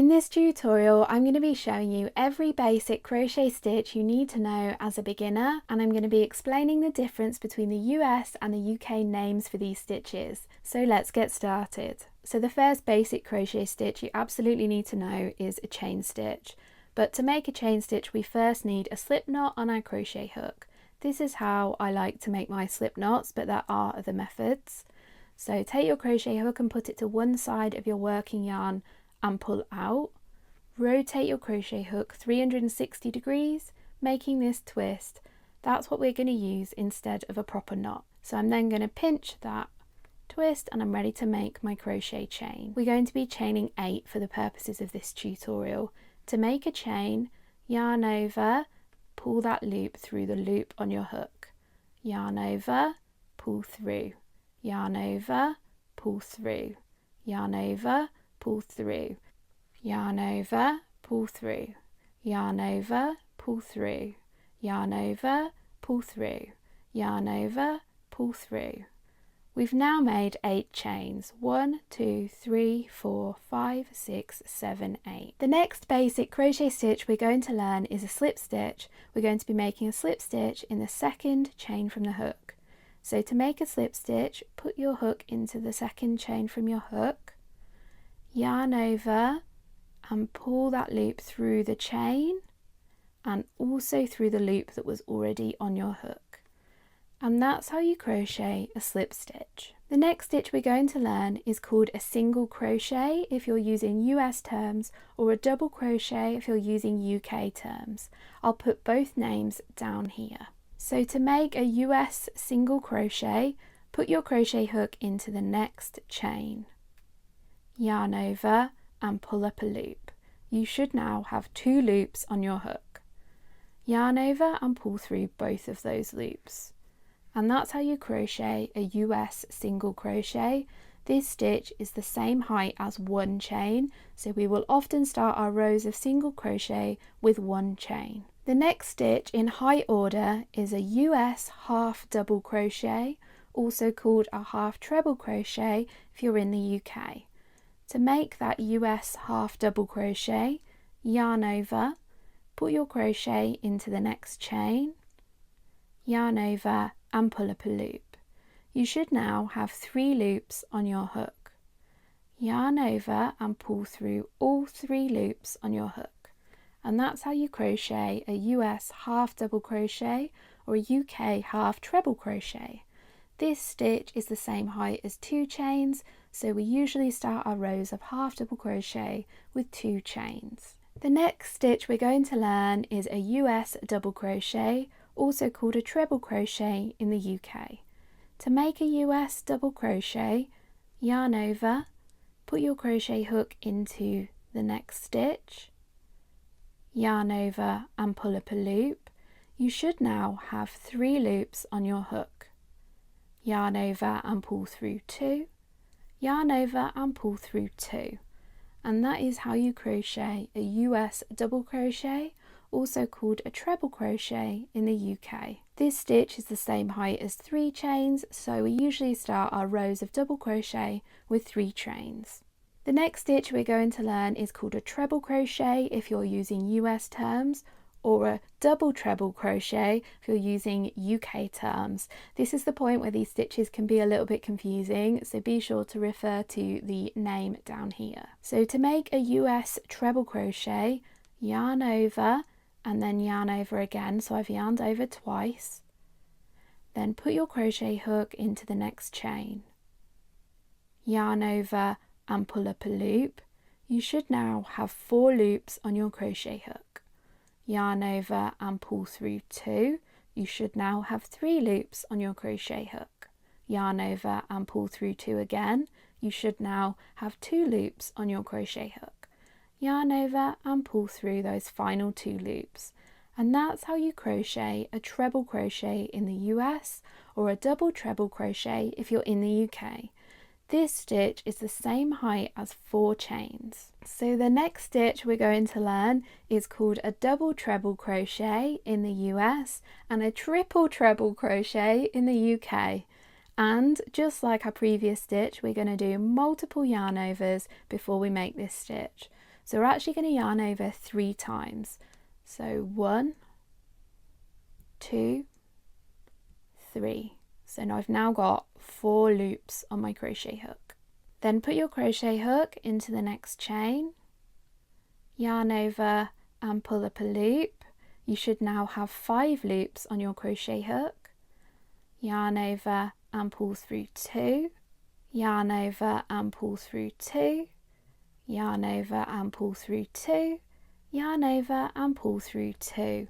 this tutorial, I'm going to be showing you every basic crochet stitch you need to know as a beginner, and I'm going to be explaining the difference between the US and the UK names for these stitches. So let's get started. So the first basic crochet stitch you absolutely need to know is a chain stitch. But to make a chain stitch, we first need a slip knot on our crochet hook. This is how I like to make my slip knots, but there are other methods. So take your crochet hook and put it to one side of your working yarn and pull out. Rotate your crochet hook 360 degrees, making this twist. That's what we're going to use instead of a proper knot. So I'm then going to pinch that, twist, and I'm ready to make my crochet chain. We're going to be chaining 8 for the purposes of this tutorial. To make a chain, yarn over, pull that loop through the loop on your hook. Yarn over, pull through. Yarn over, pull through. Yarn over, pull through, yarn over, pull through, yarn over, pull through, yarn over, pull through, yarn over, pull through. We've now made 8 chains. 1, 2, 3, 4, 5, 6, 7, 8. The next basic crochet stitch we're going to learn is a slip stitch. We're going to be making a slip stitch in the second chain from the hook. So to make a slip stitch, put your hook into the second chain from your hook, yarn over and pull that loop through the chain and also through the loop that was already on your hook. And that's how you crochet a slip stitch. The next stitch we're going to learn is called a single crochet if you're using US terms, or a double crochet if you're using UK terms. I'll put both names down here. So to make a US single crochet, put your crochet hook into the next chain. Yarn over and pull up a loop. You should now have 2 loops on your hook. Yarn over and pull through both of those loops. And that's how you crochet a US single crochet. This stitch is the same height as 1 chain, so we will often start our rows of single crochet with 1 chain. The next stitch in high order is a US half double crochet, also called a half treble crochet if you're in the UK. To make that US half double crochet, yarn over, put your crochet into the next chain, yarn over and pull up a loop. You should now have 3 loops on your hook. Yarn over and pull through all 3 loops on your hook. And that's how you crochet a US half double crochet or a UK half treble crochet. This stitch is the same height as 2 chains, so we usually start our rows of half double crochet with 2 chains. The next stitch we're going to learn is a US double crochet, also called a treble crochet in the UK. To make a US double crochet, yarn over, put your crochet hook into the next stitch, yarn over and pull up a loop. You should now have 3 loops on your hook. Yarn over and pull through 2, yarn over and pull through 2, and that is how you crochet a US double crochet, also called a treble crochet in the UK. This stitch is the same height as 3 chains, so we usually start our rows of double crochet with 3 chains. The next stitch we're going to learn is called a treble crochet if you're using US terms, or a double treble crochet if you're using UK terms. This is the point where these stitches can be a little bit confusing, so be sure to refer to the name down here. So to make a US treble crochet, yarn over and then yarn over again, so I've yarned over twice, then put your crochet hook into the next chain, yarn over and pull up a loop. You should now have 4 loops on your crochet hook. Yarn over and pull through 2. You should now have 3 loops on your crochet hook. Yarn over and pull through 2 again. You should now have 2 loops on your crochet hook. Yarn over and pull through those final 2 loops. And that's how you crochet a treble crochet in the US, or a double treble crochet if you're in the UK. This stitch is the same height as 4 chains. So the next stitch we're going to learn is called a double treble crochet in the US and a triple treble crochet in the UK. And just like our previous stitch, we're going to do multiple yarn overs before we make this stitch. So we're actually going to yarn over 3 times. So 1, 2, 3. So now I've now got 4 loops on my crochet hook. Then put your crochet hook into the next chain, yarn over and pull up a loop. You should now have 5 loops on your crochet hook. Yarn over and pull through 2, yarn over and pull through 2, yarn over and pull through 2, yarn over and pull through 2.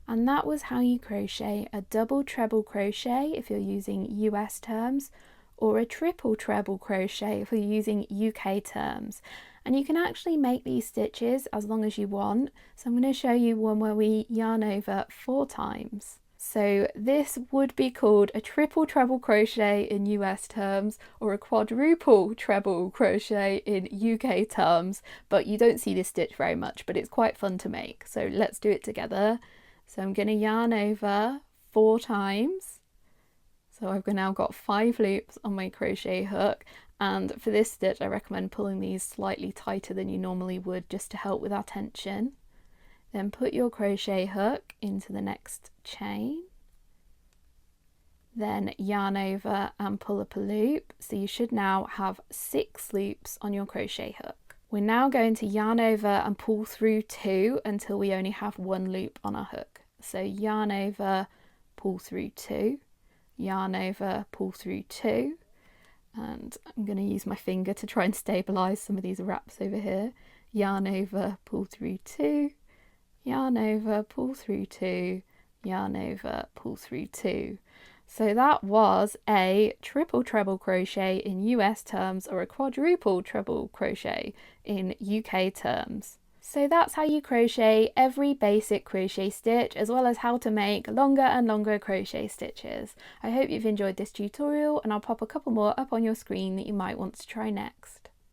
And that was how you crochet a double treble crochet if you're using US terms, or a triple treble crochet if you're using UK terms. And you can actually make these stitches as long as you want. So I'm going to show you one where we yarn over 4 times. So this would be called a triple treble crochet in US terms, or a quadruple treble crochet in UK terms, but you don't see this stitch very much, but it's quite fun to make. So let's do it together. So I'm going to yarn over 4 times. So I've now got 5 loops on my crochet hook, and for this stitch I recommend pulling these slightly tighter than you normally would, just to help with our tension. Then put your crochet hook into the next chain, then yarn over and pull up a loop. So you should now have 6 loops on your crochet hook. We're now going to yarn over and pull through 2 until we only have 1 loop on our hook. So yarn over, pull through 2, yarn over, pull through 2, and I'm going to use my finger to try and stabilize some of these wraps over here. Yarn over, pull through 2, yarn over, pull through 2, yarn over, pull through 2. So that was a triple treble crochet in US terms, or a quadruple treble crochet in UK terms. So that's how you crochet every basic crochet stitch, as well as how to make longer and longer crochet stitches. I hope you've enjoyed this tutorial, and I'll pop a couple more up on your screen that you might want to try next.